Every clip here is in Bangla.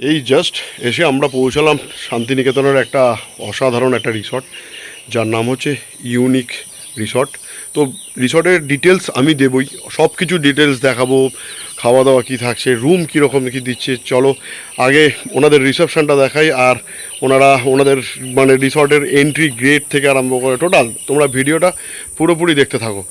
এই জাস্ট এসে আমরা পৌঁছালাম শান্তিনিকেতনের একটা অসাধারণ একটা রিসর্ট, যার নাম হচ্ছে ইউনিক রিসর্ট। তো রিসর্টের ডিটেলস আমি দেবই, সব কিছু ডিটেলস দেখাবো, খাওয়া দাওয়া কী থাকছে, রুম কীরকম কী দিচ্ছে। চলো আগে ওনাদের রিসেপশনটা দেখাই, আর ওনাদের মানে রিসর্টের এন্ট্রি গেট থেকে আরম্ভ করে টোটাল তোমরা ভিডিওটা পুরোপুরি দেখতে থাকো।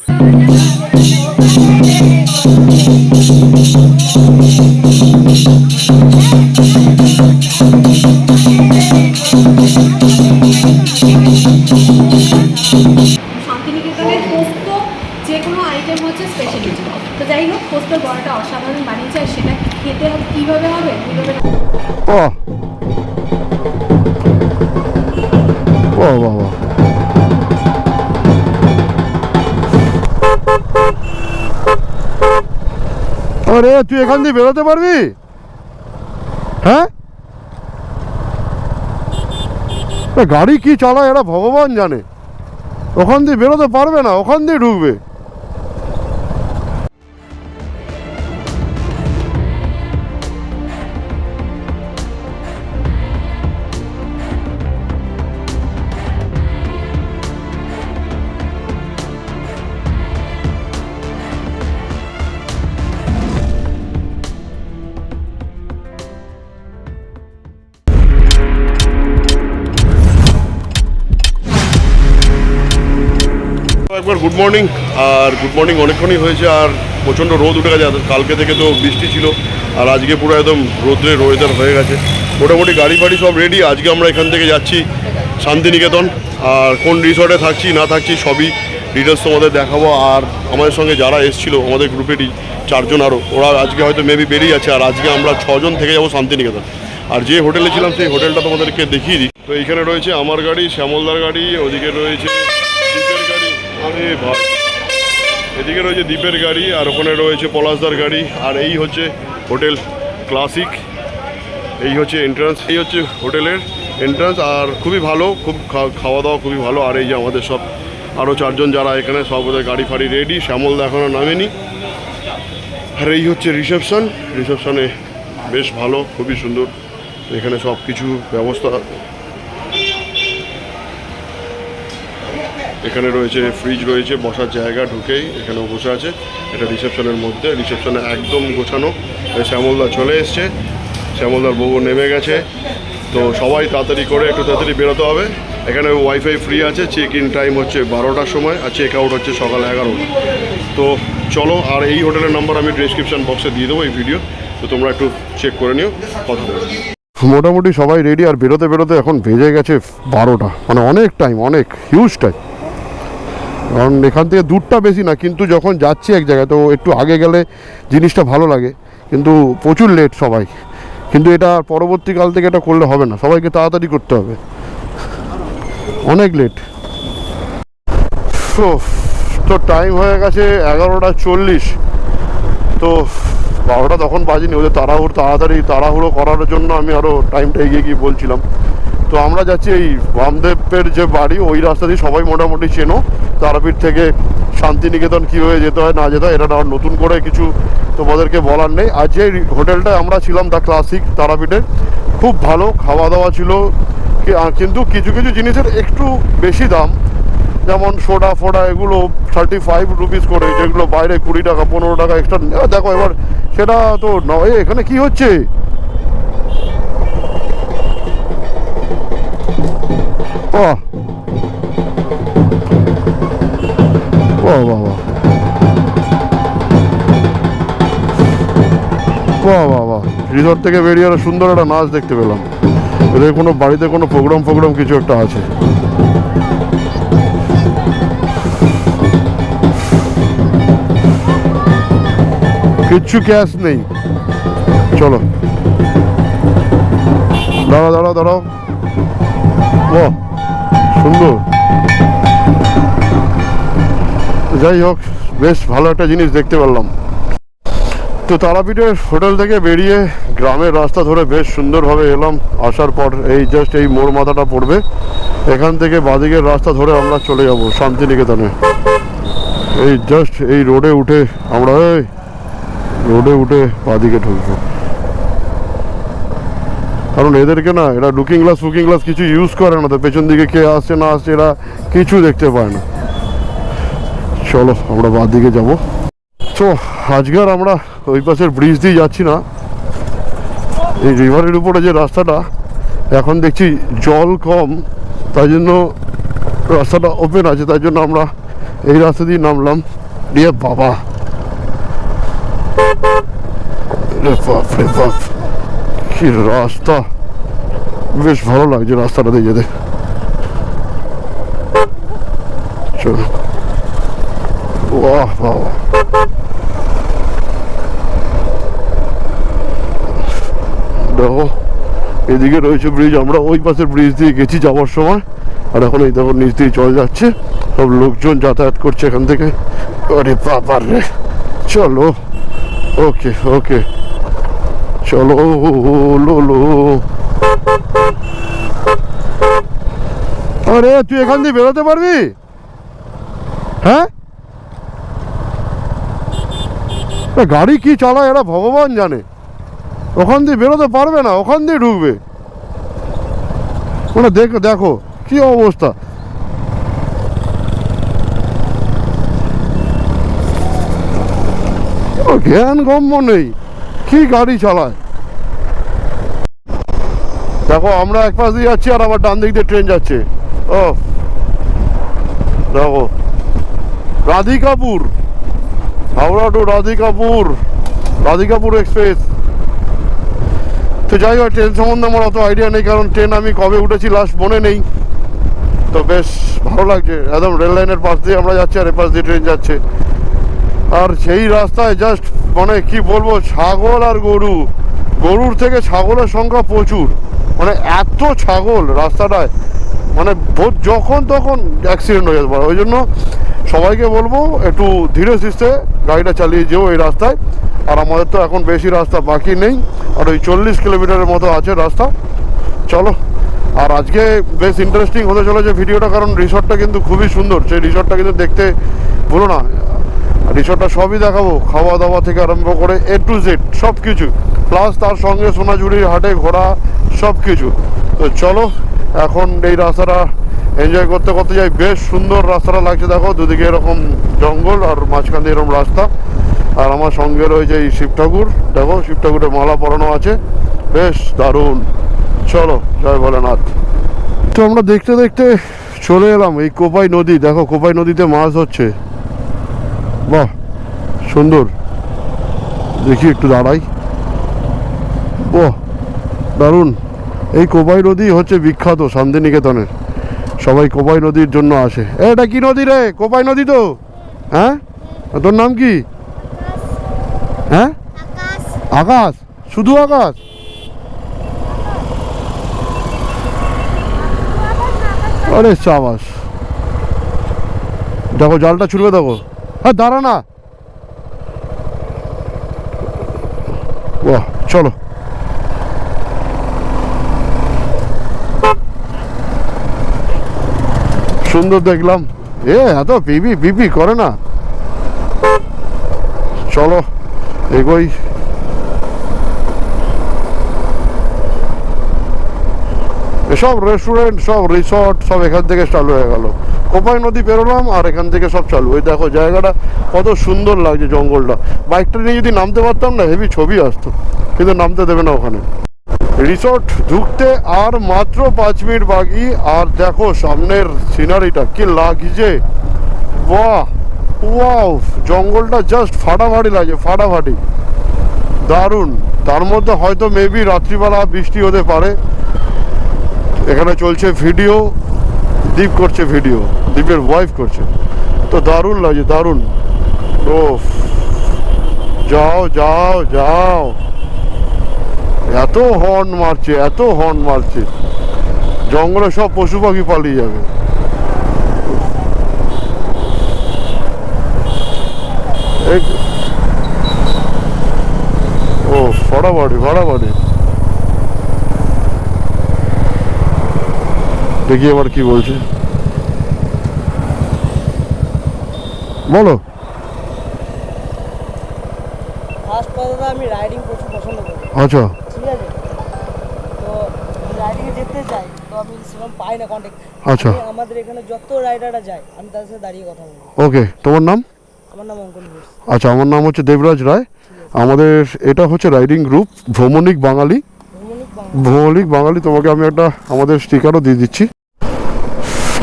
শান্তিনিকেতনের পোস্ত যে কোনো আইটেম হচ্ছে স্পেশালিটি। তো যাই হোক, পোস্তর বড়াটা অসাধারণ বানিয়েছে, আর সেটা খেতে কীভাবে হবে আরে তুই এখান দিয়ে বেরোতে পারবি? হ্যাঁ, গাড়ি কি চালায় এরা ভগবান জানে। ওখান দিয়ে বেরোতে পারবে না, ওখান দিয়ে ঢুকবে। একবার গুড মর্নিং। আর গুড মর্নিং অনেকক্ষণই হয়েছে, আর প্রচণ্ড রোদ উঠে গেছে। কালকে থেকে তো বৃষ্টি ছিল, আর আজকে পুরো একদম রোদ্রের ওয়েদার হয়ে গেছে। মোটামুটি গাড়ি ফাড়ি সব রেডি। আজকে আমরা এখান থেকে যাচ্ছি শান্তিনিকেতন, আর কোন রিসর্টে থাকছি না থাকছি সবই ডিটেলস তোমাদের দেখাবো। আর আমাদের সঙ্গে যারা এসেছিলো আমাদের গ্রুপেরই 4 জন, আরও ওরা আজকে হয়তো মেবি বেরিয়ে যাচ্ছে। আর আজকে আমরা 6 জন থেকে যাবো শান্তিনিকেতন। আর যে হোটেলে ছিলাম সেই হোটেলটা তোমাদেরকে দেখিয়ে দিই। তো এইখানে রয়েছে আমার গাড়ি, শ্যামলদার গাড়ি, ওদিকে রয়েছে দ্বীপের গাড়ি, আরে ভাই এদিকে রয়েছে দ্বীপের গাড়ি, আর ওখানে রয়েছে পলাশদার গাড়ি। আর এই হচ্ছে হোটেল ক্লাসিক, এই হচ্ছে এন্ট্রান্স, এই হচ্ছে হোটেলের এন্ট্রান্স। আর খুবই ভালো, খুব খাওয়া দাওয়া খুবই ভালো। আর এই যে আমাদের সব আরও 4 জন যারা এখানে, সব ওদের গাড়ি ফাড়ি রেডি। শ্যামলদা এখনও নামেনি। আর এই হচ্ছে রিসেপশন, রিসেপশনে বেশ ভালো, খুবই সুন্দর। এখানে সব কিছু ব্যবস্থা, এখানে রয়েছে ফ্রিজ, রয়েছে বসার জায়গা, ঢুকেই এখানেও বসে আছে। এটা রিসেপশনের মধ্যে, রিসেপশনে একদম গোছানো। শ্যামলদা চলে এসছে, শ্যামলদার বউ নেমে গেছে। তো সবাই তাড়াতাড়ি করে একটু তাড়াতাড়ি বেরোতে হবে। এখানে ওয়াইফাই ফ্রি আছে, চেক ইন টাইম হচ্ছে 12টার সময়, আর চেক আউট হচ্ছে সকাল 11টা। তো চলো, আর এই হোটেলের নাম্বার আমি ডিসক্রিপশান বক্সে দিয়ে দেবো এই ভিডিও, তো তোমরা একটু চেক করে নিও। কথা বলো। মোটামুটি সবাই রেডি, আর বেরোতে বেরোতে এখন বেজে গেছে 12টা, মানে অনেক টাইম, অনেক হিউজ টাইম। কারণ এখান থেকে দূরটা বেশি না, কিন্তু যখন যাচ্ছি এক জায়গায় তো একটু আগে গেলে জিনিসটা ভালো লাগে, কিন্তু প্রচুর লেট সবাই। কিন্তু এটা পরবর্তীকাল থেকে এটা করলে হবে না, সবাইকে তাড়াতাড়ি করতে হবে, অনেক লেট। তো টাইম হয়ে গেছে 11:40। তো 12টা তখন বাজেনি, ওদের তাড়াহুড়ো করার জন্য আমি আরও টাইমটা এগিয়ে গিয়ে বলছিলাম। তো আমরা যাচ্ছি এই বামদেবের যে বাড়ি, ওই রাস্তা দিয়ে সবাই মোটামুটি চেনো। তারাপীঠ থেকে শান্তিনিকেতন কীভাবে যেতে হয় না যেতে হয়, এটা আর নতুন করে কিছু তোমাদেরকে বলার নেই। আর যে হোটেলটায় আমরা ছিলাম, দ্য ক্লাসিক, তারাপীঠে, খুব ভালো খাওয়া দাওয়া ছিল। কিন্তু কিছু কিছু জিনিসের একটু বেশি দাম, যেমন সোডা ফোডা এগুলো 35 রুপিস করে, যেগুলো বাইরে 20 টাকা 15 টাকা এক্সট্রা। দেখো এবার সেটা তো নয়। এখানে কি হচ্ছে? বাহ বাহ বাহ বাহ বাহ বাহ, রিসর্ট থেকে বেরিয়ে আরো সুন্দর একটা নাচ দেখতে পেলাম। এদের কোনো বাড়িতে কোনো প্রোগ্রাম কিছু একটা আছে। কিচ্ছু ক্যাশ নেই। চলো দাঁড়াও। বাহ সুন্দর। যাই হোক, বেশ ভালো একটা জিনিস দেখতে পারলাম। তো তারাপীঠের হোটেল থেকে বেরিয়ে গ্রামের রাস্তা ধরে বেশ সুন্দরভাবে এলাম। আসার পর এই জাস্ট এই মোড় মাথাটা পড়বে, এখান থেকে বাঁদিকের রাস্তা ধরে আমরা চলে যাব শান্তিনিকেতনে। এই জাস্ট এই রোডে উঠে আমরা বাঁদিকে ঢুকবো। কারণ এদেরকে না, এরা লুকিং গ্লাস ফুকিং গ্লাস কিছু ইউজ করে না, তো পেছন দিকে কে আসছে না আসছে এরা কিছু দেখতে পায় না। চলো আমরা বাঁ দিকে যাব। তো আজকে আর আমরা ওই পাশের ব্রিজ দিয়ে যাচ্ছি না, এই রিভারের উপরে যে রাস্তাটা এখন দেখছি জল কম, তাই জন্য রাস্তাটা ওপেন আছে, তাই জন্য আমরা এই রাস্তা দিয়ে নামলাম। রে বাবা, রে বাপ রে বাপ, কি রাস্তা, বেশ ভালো লাগছে রাস্তাটা দিয়ে যেতে। চলো, বাহ বাবা, দেখো এদিকে রয়েছে ব্রিজ, আমরা ওই পাশের ব্রিজ দিয়ে গেছি যাওয়ার সময়, আর এখন এই দেখো নিচ দিয়ে চলে যাচ্ছে, সব লোকজন যাতায়াত করছে এখান থেকে। আরে বাবার রে, চলো, ওকে ওকে, চলো লো। আরে তুই এখান দিয়ে বেরোতে পারবি? হ্যাঁ, গাড়ি কি চালায় এরা ভগবান জানে, ওখান দিয়ে বেরোতে পারবে না, ওখান দিয়ে ঢুকবে। ওটা দেখো দেখো কি অবস্থা, জ্ঞান গম্য নেই, কি গাড়ি চালায়। দেখো আমরা এক পাশ দিয়ে যাচ্ছি আর আবার ডান দিক দিয়ে ট্রেন যাচ্ছে। ও দেখো, রাধিকাপুর, হাওড়া টু রাধিকাপুর এক্সপ্রেস। তো যাই হোক, ট্রেন সম্বন্ধে আমার অত আইডিয়া নেই, কারণ ট্রেন আমি কবে উঠেছি লাস্ট মনে নেই। তো বেশ ভালো লাগছে, একদম রেল লাইনের পাশ দিয়ে আমরা যাচ্ছি আর এপাশ দিয়ে ট্রেন যাচ্ছে। আর সেই রাস্তায় জাস্ট মানে কি বলবো, ছাগল আর গরুর থেকে ছাগলের সংখ্যা প্রচুর, মানে এত ছাগল রাস্তাটায়, মানে যখন তখন অ্যাক্সিডেন্ট হয়ে যেতে পারে। ওই জন্য সবাইকে বলবো একটু ধীরে সুস্থে গাড়িটা চালিয়ে যেও এই রাস্তায়। আর আমাদের তো এখন বেশি রাস্তা বাকি নেই, আর ওই 40 কিলোমিটারের মতো আছে রাস্তা। চলো, আর আজকে বেশ ইন্টারেস্টিং হতে চলেছে ভিডিওটা, কারণ রিসর্টটা কিন্তু খুবই সুন্দর, সেই রিসর্টটা কিন্তু দেখতে ভুলো না। রিসর্টটা সবই দেখাবো, খাওয়া দাওয়া থেকে আরম্ভ করে A to Z সব কিছু, প্লাস তার সঙ্গে সোনাঝুরির হাটে ঘোরা সব কিছু। তো চলো এখন এই রাস্তাটা এনজয় করতে করতে যাই। বেশ সুন্দর রাস্তাটা লাগছে, দেখো দুদিকে এরকম জঙ্গল আর মাঝখান দিয়ে এরকম রাস্তা। আর আমার সঙ্গে রয়েছে এই শিব ঠাকুর, দেখো শিব ঠাকুরের মালা পরানো আছে, বেশ দারুণ। চলো, জয় ভোলেনাথ। তো আমরা দেখতে দেখতে চলে এলাম এই কোপাই নদী, দেখো কোপাই নদীতে মাছ হচ্ছে, বাহ সুন্দর। দেখি একটু দাঁড়াই, ও দারুণ। এই কোপাই নদী হচ্ছে বিখ্যাত শান্তিনিকেতনের, সবাই কোপাই নদীর জন্য আসে। এটা কি নদী রে? কোপাই নদী তো। হ্যাঁ, তোর নাম কি? হ্যাঁ, আকাশ, শুধু আকাশ? আরে সাবাস, দেখো জালটা ছুটবে, দেখো। হ্যাঁ দাঁড়া না, বাহ চলো। সুন্দর দেখলাম, এত পিপি করে না। চলো এগোই। এসব রেস্টুরেন্ট সব রিসর্ট সব এখান থেকে চালু হয়ে গেল। কোপাই নদী পেরোলাম আর এখান থেকে সব চালু। ওই দেখো জায়গাটা কত সুন্দর লাগছে, জঙ্গলটা। বাইকটা নিয়ে যদি নামতে পারতাম না, হেভি ছবি আসতো, কিন্তু নামতে দেবে না ওখানে। রিসর্ট ঢুকতে আর মাত্র 5 মিনিট বাকি, আর দেখো সামনের সিনারিটা কি লাগছে, বাহ ওয়াও, জঙ্গলটা জাস্ট ফাটাফাটি লাগছে, ফাটাফাটি দারুণ। তার মধ্যে হয়তো মেবি রাত্রিবেলা বৃষ্টি হতে পারে। এখানে চলছে ভিডিও, দীপ করছে ভিডিও, দীপের ওয়াইফ করছে, তো দারুণ লাগছে, দারুণ। ও যাও যাও যাও, এত হর্ন মারছে, এত হর্ন মারছে, জঙ্গলে সব পশু পাখি পালিয়ে যাবে। ও ফাটাফাটি ফাটাফাটি। দেখি এবার কি বলছে, বলো। ফার্স্ট কথা, আমি রাইডিং প্রচুর পছন্দ করি, আচ্ছা, ঠিক আছে? তো যেতে চাই তো আমি সেরকম পাই না কন্ট্যাক্ট। আচ্ছা আমাদের এখানে যত রাইডাররা যায় আমি তাদের সাথে দাঁড়িয়ে কথা বলবো। ওকে, তোমার নাম? আমার নাম অঙ্কন ঘোষ। আচ্ছা, আমার নাম হচ্ছে দেবরাজ রায়। আমাদের এটা হচ্ছে রাইডিং গ্রুপ ভ্রমণিক বাঙালি। ভ্রমণিক বাঙালি, তোমাকে আমি একটা আমাদের স্টিকারও দিয়ে দিচ্ছি।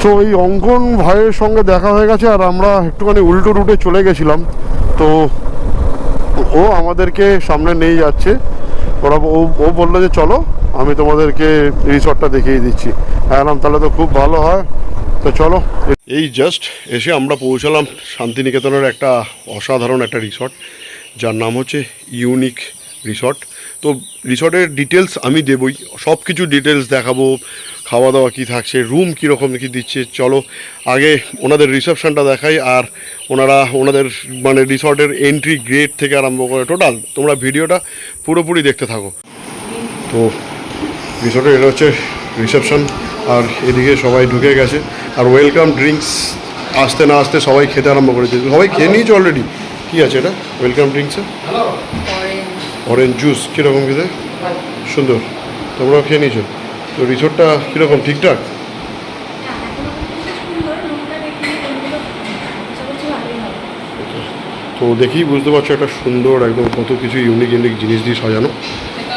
তো এই অঙ্কন ভাইয়ের সঙ্গে দেখা হয়ে গেছে, আর আমরা একটুখানি উল্টো রুটে চলে গেছিলাম। তো ও আমাদেরকে সামনে নিয়ে যাচ্ছে। ও বললো যে চলো আমি তোমাদেরকে রিসর্টটা দেখিয়ে দিচ্ছি। বললাম তাহলে তো খুব ভালো হয়, তো চলো। এই জাস্ট এসে আমরা পৌঁছালাম শান্তিনিকেতনের একটা অসাধারণ একটা রিসর্ট, যার নাম হচ্ছে ইউনিক রিসর্ট। তো রিসর্টের ডিটেলস আমি দেবই, সব কিছু ডিটেলস দেখাবো, খাওয়া দাওয়া কী থাকছে, রুম কীরকম কী দিচ্ছে। চলো আগে ওনাদের রিসেপশনটা দেখাই, আর ওনাদের মানে রিসর্টের এন্ট্রি গেট থেকে আরম্ভ করে টোটাল তোমরা ভিডিওটা পুরোপুরি দেখতে থাকো। তো রিসর্টের এটা হচ্ছে রিসেপশন, আর এদিকে সবাই ঢুকে গেছে, আর ওয়েলকাম ড্রিঙ্কস আসতে না আসতে সবাই খেতে আরম্ভ করেছে। সবাই খেয়ে নিয়েছে অলরেডি। কী আছে এটা ওয়েলকাম ড্রিঙ্কসে? Orange juice. কীরকম খেতে? সুন্দর। তোমরাও খেয়ে নিয়েছো? তো রিসোর্টটা কীরকম, ঠিকঠাক? তো দেখেই বুঝতে পারছো একটা সুন্দর একদম কত কিছু ইউনিক জিনিস দিয়ে সাজানো,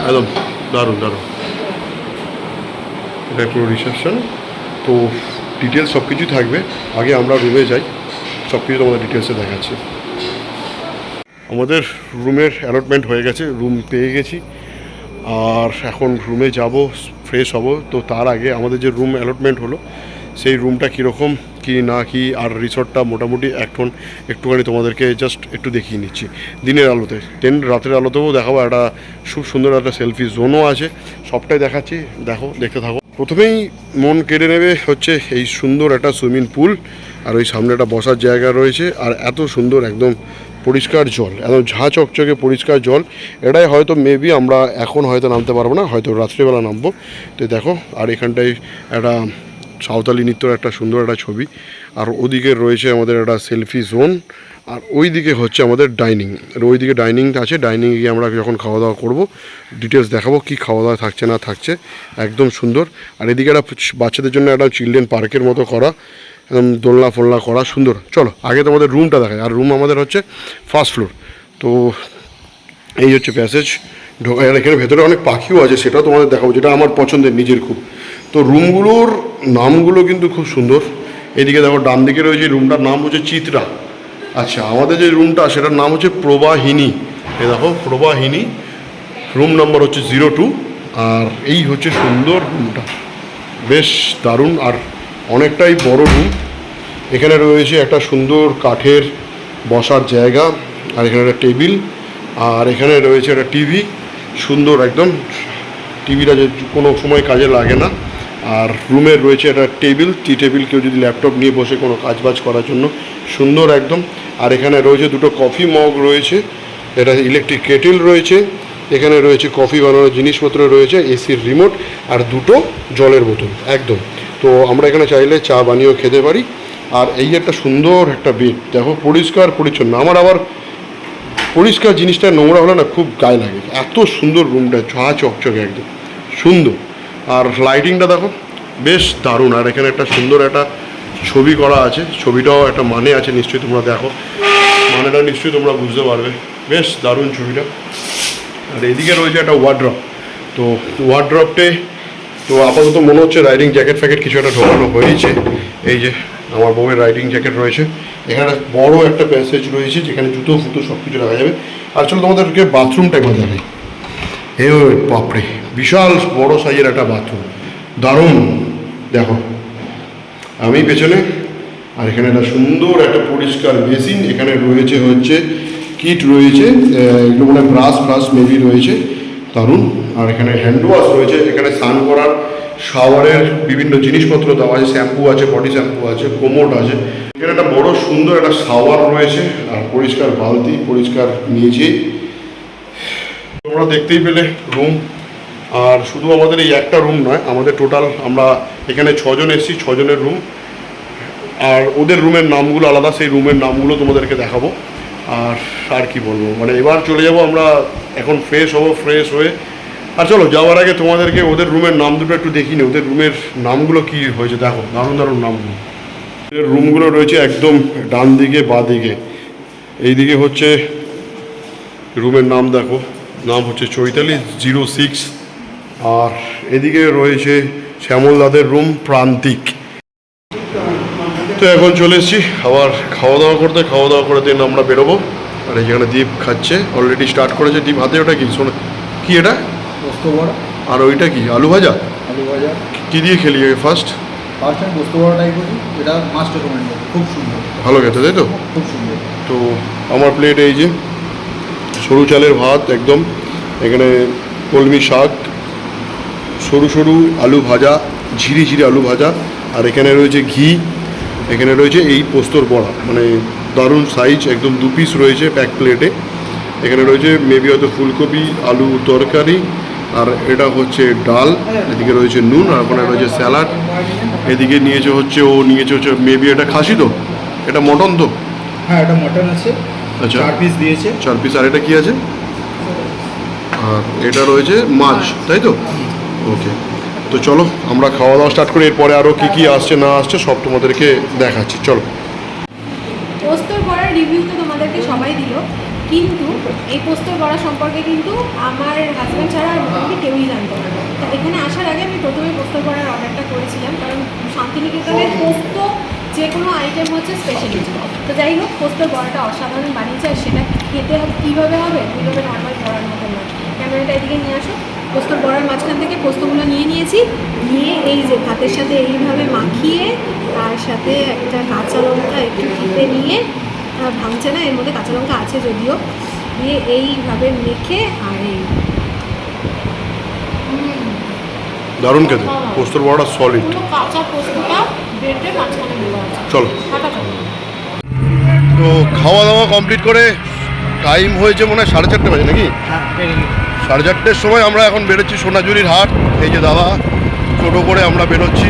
একদম দারুণ দারুণ। এটা পুরো রিসেপশন। তো ডিটেলস সব কিছুই থাকবে, আগে আমরা রুমে যাই, সব কিছু তোমাদের ডিটেলসে দেখাচ্ছি। আমাদের রুমের অ্যালটমেন্ট হয়ে গেছে, রুম পেয়ে গেছি, আর এখন রুমে যাব, ফ্রেশ হব। তো তার আগে আমাদের যে রুম অ্যালটমেন্ট হলো সেই রুমটা কীরকম কি না কি, আর রিসর্টটা মোটামুটি এখন একটুখানি তোমাদেরকে জাস্ট একটু দেখিয়ে নিচ্ছি দিনের আলোতে। রাতের আলোতেও দেখাবো, একটা খুব সুন্দর একটা সেলফি জোনও আছে, সবটাই দেখাচ্ছি, দেখতে থাকো। প্রথমেই মন কেড়ে নেবে হচ্ছে এই সুন্দর একটা সুইমিং পুল, আর ওই সামনে একটা বসার জায়গা রয়েছে, আর এত সুন্দর একদম পরিষ্কার জল, একদম ঝাঁ চকচকে পরিষ্কার জল। এটাই হয়তো মেবি আমরা এখন হয়তো নামতে পারবো না, হয়তো রাত্রিবেলা নামবো। তো দেখো, আর এখানটায় একটা সাঁওতালি নৃত্যর একটা সুন্দর একটা ছবি, আর ওদিকে রয়েছে আমাদের একটা সেলফি জোন, আর ওই দিকে হচ্ছে আমাদের ডাইনিং। আর ওই দিকে ডাইনিং আছে, ডাইনিংয়ে গিয়ে আমরা যখন খাওয়া দাওয়া করবো ডিটেলস দেখাবো কী খাওয়া দাওয়া থাকছে না থাকছে, একদম সুন্দর। আর এদিকে একটা বাচ্চাদের জন্য একটা চিলড্রেন পার্কের মতো করা, একদম দোলনা ফোলনা করা, সুন্দর। চলো আগে তোমাদের রুমটা দেখায়, আর রুম আমাদের হচ্ছে ফার্স্ট ফ্লোর। তো এই হচ্ছে প্যাসেজ, আর এখানে ভেতরে অনেক পাখিও আছে, সেটাও তোমাদের দেখাবো, যেটা আমার পছন্দের নিজের খুব। তো রুমগুলোর নামগুলো কিন্তু খুব সুন্দর। এদিকে দেখো ডান দিকে রয়েছে, রুমটার নাম হচ্ছে চিত্রা। আচ্ছা, আমাদের যে রুমটা সেটার নাম হচ্ছে প্রবাহিনী। এ দেখো প্রবাহিনী, রুম নাম্বার হচ্ছে 02। আর এই হচ্ছে সুন্দর রুমটা, বেশ দারুণ, আর অনেকটাই বড় রুম। এখানে রয়েছে একটা সুন্দর কাঠের বসার জায়গা, আর এখানে একটা টেবিল, আর এখানে রয়েছে একটা টিভি, সুন্দর একদম। টিভিটা যে কোনো সময় কাজে লাগে না। আর রুমে রয়েছে একটা টেবিল, টেবিল, কেউ যদি ল্যাপটপ নিয়ে বসে কোনো কাজবাজ করার জন্য, সুন্দর একদম। আর এখানে রয়েছে দুটো কফি মগ রয়েছে, এটা ইলেকট্রিক কেটেল রয়েছে, এখানে রয়েছে কফি বানানোর জিনিসপত্র রয়েছে, এসির রিমোট, আর দুটো জলের বোতল একদম। তো আমরা এখানে চাইলে চা বানিয়েও খেতে পারি। আর এই একটা সুন্দর একটা বেড, দেখো পরিষ্কার পরিচ্ছন্ন। আমার আবার পরিষ্কার জিনিসটা নোংরা হলে না খুব গায়ে লাগে, এত সুন্দর রুমটা, ঝাঁ চকচকে একদম সুন্দর। আর লাইটিংটা দেখো বেশ দারুণ। আর এখানে একটা সুন্দর একটা ছবি করা আছে, ছবিটাও একটা মানে আছে নিশ্চয়ই, তোমরা দেখো মানেটা নিশ্চয়ই তোমরা বুঝতে পারবে, বেশ দারুণ ছবিটা। আর এদিকে রয়েছে একটা ওয়ার্ড্রপ। তো ওয়ার্ড্রপটে তো আপাতত মনে হচ্ছে রাইডিং জ্যাকেট ফ্যাকেট কিছু একটা ঢোকানো হয়েছে। এই যে আমার বউয়ের রাইডিং জ্যাকেট রয়েছে, এখানে বড় একটা প্যাসেজ রয়েছে যেখানে জুতো ফুতো সব কিছু রাখা যাবে। আর চলো তোমাদেরকে বাথরুমটা একবার দেখাই। এই বাপরে, বিশাল বড় সাইজের একটা বাথরুম, দারুণ। দেখো আমি পেছনে, আর এখানে একটা সুন্দর একটা পরিষ্কার বেসিন, এখানে রয়েছে হচ্ছে কিট রয়েছে, এগুলো মানে ব্রাশ মেবি রয়েছে, দারুণ। আর এখানে হ্যান্ড ওয়াশ রয়েছে, এখানে স্নান করার শাওয়ারের বিভিন্ন জিনিসপত্র দেওয়া আছে, শ্যাম্পু আছে, বডি শ্যাম্পু আছে, কোমোট আছে। এখানে একটা বড় সুন্দর একটা শাওয়ার রয়েছে, আর পরিষ্কার বালতি, পরিষ্কার মেঝে। তোমরা দেখতেই পেলে রুম। আর শুধু আমাদের এই একটা রুম নয়, আমাদের টোটাল আমরা এখানে 6 জন এসেছি, 6 জনের রুম। আর ওদের রুমের নামগুলো আলাদা, সেই রুমের নামগুলো তোমাদেরকে দেখাবো। আর কি বলবো, মানে এবার চলে যাব আমরা, এখন ফ্রেশ হব, ফ্রেশ হয়ে আর চলো যাওয়ার আগে তোমাদেরকে ওদের রুমের নাম দুটো একটু দেখিনি, ওদের রুমের নামগুলো কি হয়েছে দেখো, দারুণ দারুণ নামগুলো। ওদের রুমগুলো রয়েছে একদম ডান দিকে বা দিকে। এইদিকে হচ্ছে রুমের নাম দেখো, নাম হচ্ছে চৈতালি 06, আর এদিকে রয়েছে শ্যামল দাদের রুম প্রান্তিক। তো এখন চলে এসেছি আবার খাওয়া দাওয়া করে দিন আমরা বেরোবো। আর এই যেখানে দীপ খাচ্ছে, অলরেডি স্টার্ট করেছে দীপ। হাতে ওটা কি শোনো, কি এটা? পোস্ত বড়া। আর ওইটা কি আলু ভাজা? আলু ভাজা। কী দিয়ে খেলি ফার্স্ট? ফার্স্ট আমি পোস্ত বড়াটাই করি, এটা মাস্ট রেকমেন্ড, খুব সুন্দর, ভালো খেতে তাই তো? খুব সুন্দর। তো আমার প্লেট এই যে সরু চালের ভাত একদম, এখানে কলমি শাক, সরু সরু আলু ভাজা, ঝিরি ঝিরি আলু ভাজা, আর এখানে রয়েছে ঘি, এখানে রয়েছে এই পোস্তর বড়া, মানে দারুণ সাইজ, একদম 2 পিস রয়েছে প্যাক প্লেটে। এখানে রয়েছে মেবি হয়তো ফুলকপি আলু তরকারি, আর এটা হচ্ছে ডাল, এদিকে রয়েছে নুন, আর ওখানে রয়েছে স্যালাড। এদিকে নিয়েছে হচ্ছে মেবি এটা খাসি তো, এটা মটন তো? হ্যাঁ, এটা মটন আছে, আচ্ছা 4 পিস দিয়েছে। 4 পিস। আর এটা কি আছে? আর এটা রয়েছে মাছ, তাই তো? ওকে, তো চলো আমরা খাওয়া দাওয়া স্টার্ট করি, এরপরে আরও কী কী আসছে না আসছে সব তোমাদেরকে দেখাচ্ছি, চলো। পোস্তর বড়ার রিভিউ তো তোমাদেরকে সবাই দিল, কিন্তু এই পোস্তর বড়া সম্পর্কে কিন্তু আমার হাজব্যান্ড ছাড়া আর মোটামুটি কেউই জানতো না। তো এখানে আসার আগে আমি প্রথমে পোস্তর বড়ার অর্ডারটা করেছিলাম, কারণ শান্তিনিকেতনের পোস্ত যে কোনো আইটেম হচ্ছে স্পেশালিটি। তো যাই হোক, পোস্তর বড়াটা অসাধারণ বানিয়েছে, আর সেটা খেতে কীভাবে হবে, কীভাবে নর্মাল বড়ার মতো নয়। ক্যামেরাটা এদিকে নিয়ে আসো। পোস্তর বড়ার মাঝখান থেকে পোস্তগুলো নিয়েছি, নিয়ে এই যে ভাতের সাথে এইভাবে মাখিয়ে, তার সাথে একটা কাঁচা লঙ্কা একটু খেতে নিয়ে, ভাঙছে না, এর মধ্যে কাঁচা লঙ্কা আছে যদিও, দিয়ে এইভাবে মেখে, আর এই দারুণ খেতে, পোস্তর বড়াটা সলিড। কাঁচা পোস্তটা বেটে মাঝখানে দেওয়া আছে। চলো, তো খাওয়া দাওয়া কমপ্লিট করে টাইম হয়েছে মনে হয় 4:30 বাজে নাকি? 4:30 সময় আমরা এখন বেরোচ্ছি সোনাঝুরির হাট। এই যে দাদা টোটো করে আমরা বেরোচ্ছি,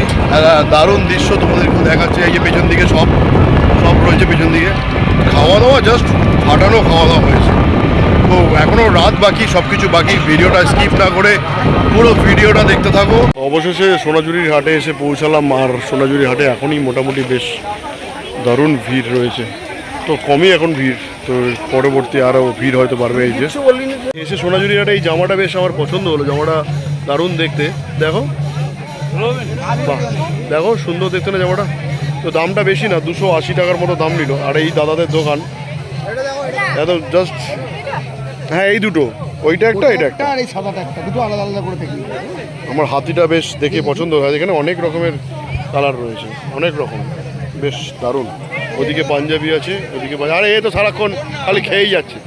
দারুণ দৃশ্য তোমাদেরকে দেখাচ্ছে। এই যে পেছন দিকে সব রয়েছে পেছন দিকে। খাওয়া দাওয়া জাস্ট ফাটানো খাওয়া দাওয়া হয়েছে। তো এখনও রাত বাকি, সব কিছু বাকি। ভিডিওটা স্কিপ না করে পুরো ভিডিওটা দেখতে থাকো। অবশেষে সোনাঝুরির হাটে এসে পৌঁছালাম, আর সোনাঝুরির হাটে এখনই মোটামুটি বেশ দারুণ ভিড় রয়েছে। তো কমই এখন ভিড়, তো পরবর্তী আরও ভিড় হয়তো বাড়বে। এই যে এসে সোনাঝুরির হাটে এই জামাটা বেশ আমার পছন্দ হলো, জামাটা দারুণ দেখতে। দেখো, বাহ, দেখো সুন্দর দেখতে না জামাটা। তো দামটা বেশি না, 280 টাকার মতো দাম নিল। আর এই দাদাদের দোকান এত জাস্ট, হ্যাঁ এই দুটো, ওইটা একটা এটা একটা, আর এই সাদাটা একটা, দুটো আলাদা আলাদা করে দেখি। আমার হাতিটা বেশ দেখে পছন্দ হয়। এখানে অনেক রকমের কালার রয়েছে, অনেক রকম, বেশ দারুণ। ওদিকে পাঞ্জাবি আছে, ওদিকে আরে এ তো সারাক্ষণ খালি খেয়েই যাচ্ছে।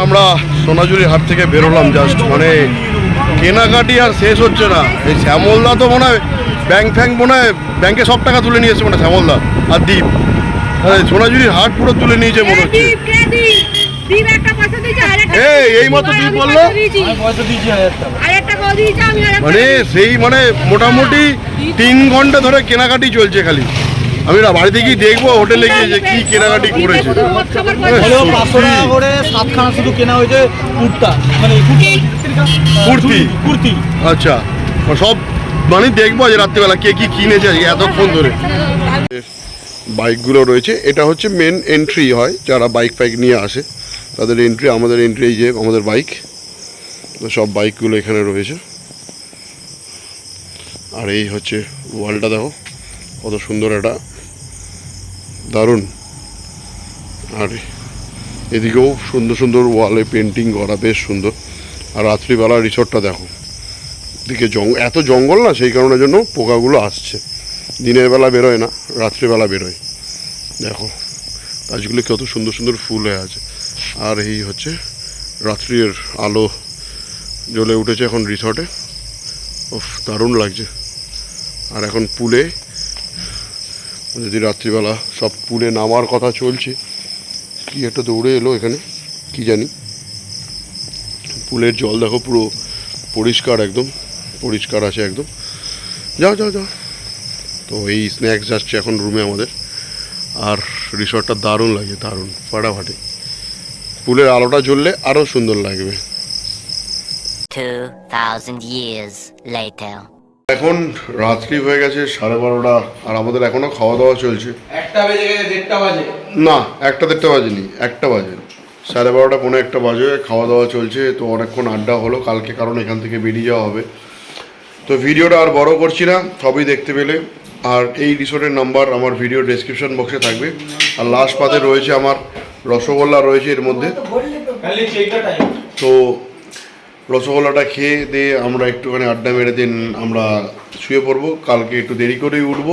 আমরা সোনাঝুরি হাট থেকে বেরোলাম জাস্ট, মানে কেনাকাটি আর শেষ হচ্ছে না। এই শ্যামলদা তো মনে হয় মনে হয় ব্যাংকে সব টাকা তুলে নিয়েছে মানে শ্যামলদা আর দীপ। সোনাঝুরির হাট পুরো তুলে নিয়েছে মনে হচ্ছে। এই মাত্র দীপ বললো মানে সেই মানে মোটামুটি 3 ঘন্টা ধরে কেনাকাটি চলছে খালি। আমি না বাড়িতে গিয়ে দেখবো হোটেলে গিয়ে যে কি কেনাকাটি করেছে। 500 টাকা করে 7খানা শুধু কেনা হয়েছে কুর্তা, মানে কুর্তি। আচ্ছা, সব মানে দেখবো যে রাত্রিবেলা কে কি কিনেছে এতক্ষণ ধরে। বাইকগুলো রয়েছে, এটা হচ্ছে মেন এন্ট্রি হয়, যারা বাইক নিয়ে আসে তাদের এন্ট্রি। আমাদের এন্ট্রি এই যে আমাদের বাইক, তো সব বাইকগুলো এখানে রয়েছে। আর এই হচ্ছে ওয়ালটা, দেখো কত সুন্দর, একটা দারুণ। আর এদিকেও সুন্দর সুন্দর ওয়ালে পেন্টিং করা, বেশ সুন্দর। আর রাত্রিবেলা রিসর্টটা দেখো, দিকে এত জঙ্গল না, সেই কারণের জন্য পোকাগুলো আসছে। দিনের বেলা বেরোয় না, রাত্রিবেলা বেরোয়। দেখো গাছগুলো কত সুন্দর সুন্দর ফুল হয়ে আছে। আর এই হচ্ছে রাত্রির আলো জ্বলে উঠেছে এখন রিসর্টে। ওফ, দারুণ লাগছে। আর এখন পুলে যদি রাত্রিবেলা সব পুলে নামার কথা চলছে। কি একটা দৌড়ে এলো এখানে, কি জানি। পুলের জল দেখো পুরো পরিষ্কার, একদম পরিষ্কার আছে একদম। যাও যাও যাও। তো এই স্ন্যাক্স যাচ্ছে এখন রুমে আমাদের। আর রিসর্টটা দারুণ লাগে, দারুণ ফাটাফাটি। পুলের আলোটা জ্বললে আরও সুন্দর লাগবে। 2,000 years later. এখন রাত্রি হয়ে গেছে 12:30, আর আমাদের এখনও খাওয়া দাওয়া চলছে। 1টা বেজে গেছে, 1:30 বাজে। না, 1টা বাজেনি, 1টা বাজে, 12:30 পৌনে 1টা বাজে। খাওয়া দাওয়া চলছে, তো অনেকক্ষণ আড্ডা হলো কালকে, কারণ এখান থেকে বেরিয়ে যাওয়া হবে। তো ভিডিওটা আর বড় করছি না, সবই দেখতে পেলে। আর এই রিসোর্টের নাম্বার আমার ভিডিও ডেসক্রিপশন বক্সে থাকবে। আর লাস্ট পাতে রয়েছে আমার রসগোল্লা রয়েছে এর মধ্যে। তো রসগোল্লাটা খেয়ে দিয়ে আমরা একটুখানি আড্ডা মেরে দিন আমরা শুয়ে পড়বো। কালকে একটু দেরি করেই উঠবো।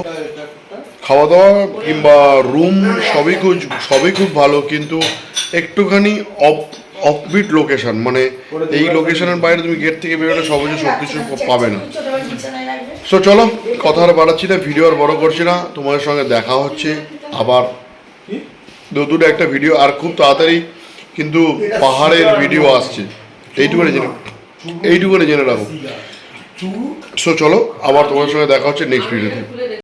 খাওয়া দাওয়া কিংবা রুম সবই খুব ভালো, কিন্তু একটুখানি অফবিট লোকেশন, মানে এই লোকেশনের বাইরে তুমি গেট থেকে বেরোলে সব কিছু পাবে না। সো চলো, কথা আর বাড়াচ্ছি না, ভিডিও আর বড় করছি না। তোমাদের সঙ্গে দেখা হচ্ছে আবার দুটো একটা ভিডিও, আর খুব তাড়াতাড়ি কিন্তু পাহাড়ের ভিডিও আসছে, এইটুকুনি জেনে রাখো। সো চলো, আবার তোমাদের সঙ্গে দেখা হচ্ছে নেক্সট ভিডিওতে।